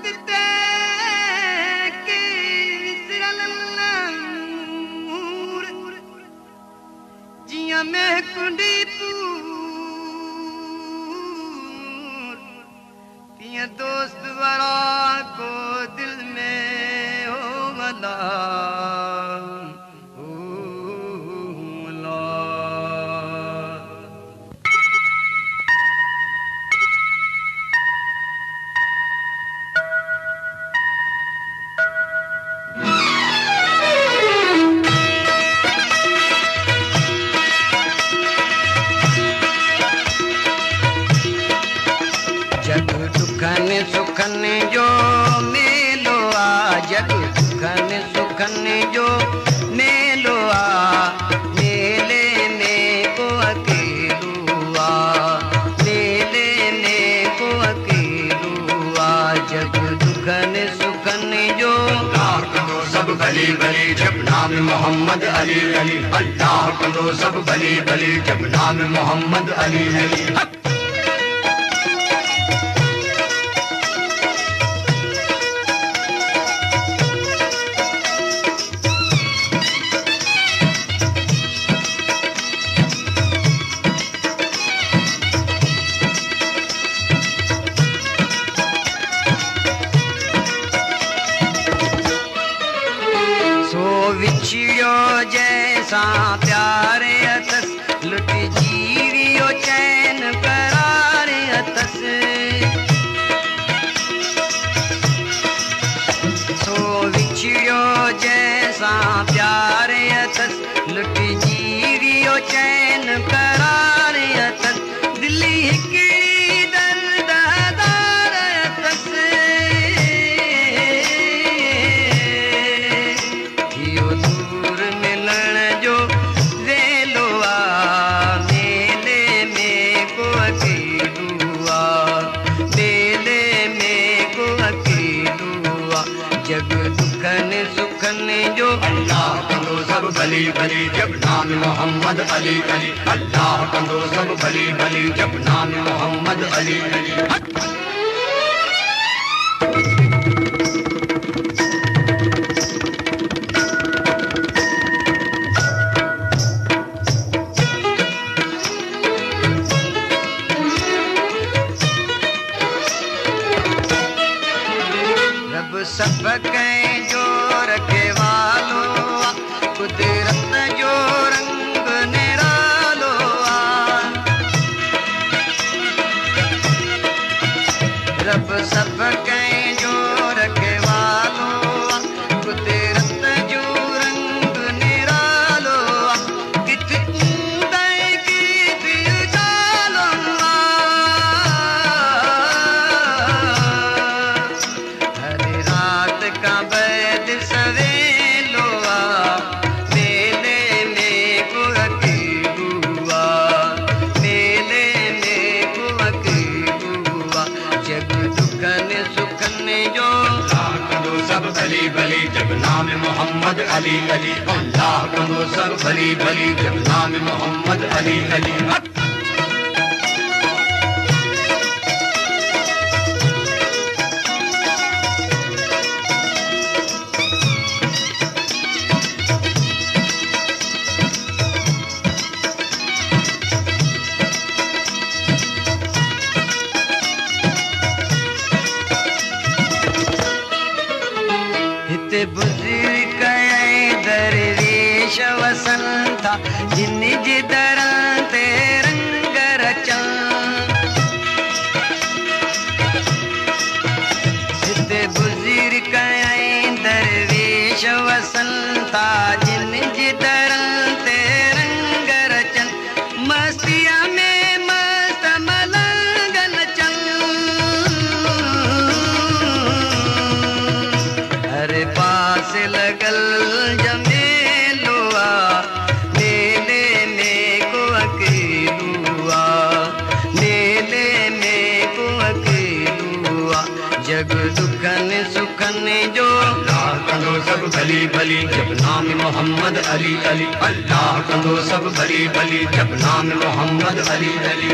वक़्ते के विसरल नूर जियां महकुंडी पूर तियां दोस्त बड़ा को दिल में हो वला सुखन जो मेलो आ जग सुखन सुखन जो मेलो आ मेले में को अकेलो आ मेले में को अकेलो आ जग सुखन सुखन जो अल्लाह करो सब भली भली जब नाम मोहम्मद अली अली अल्लाह करो सब भली भली जब नाम मोहम्मद अली अली विछड़ियो जैसा प्यारे अतस लुट जीवियो चैन करार अतस सो विछड़ियो जैसा प्यारे अतस लुट जीवियो चैन करार अतस दिल्ली हिकड़ी दर्दार अतस जग दुखन सुखन जो अल्लाह करो सब भली भली जब नाम मोहम्मद अली अली अल्लाह करो सब भली भली जब नाम मोहम्मद अली अली सब कहीं जो रखे वालो कुदरत जो रंग निरालो रब सब कहीं जो रखे वालो कुदरत जो रंग निरालो कित की चालो का बैद सवेलो आ मेले में को अकेलो आ मेले में को अकेलो आ जग दुखन सुखन जो अल्लाह करो सब भली भली जब नाम मोहम्मद अली अली अल्लाह करो सब भली भली जब नाम मोहम्मद अली अली बुजुर्ग दरवेश वसंता जिन जी दरां ते रंग रचां हिते बुजुर्ग दरवेश वसंता जिन जी दरां ते रंग रचन मस्तिया में मस्त मलंगन चल हरे पास लगल जमेलो आ मेले में को अकेलो आ मेले में को अकेलो आ जग दुखन सुखन जो अल्लाह करो सब भली भली जब नाम मोहम्मद अली अली अल्लाह करो सब भली भली जब नाम मोहम्मद अली अली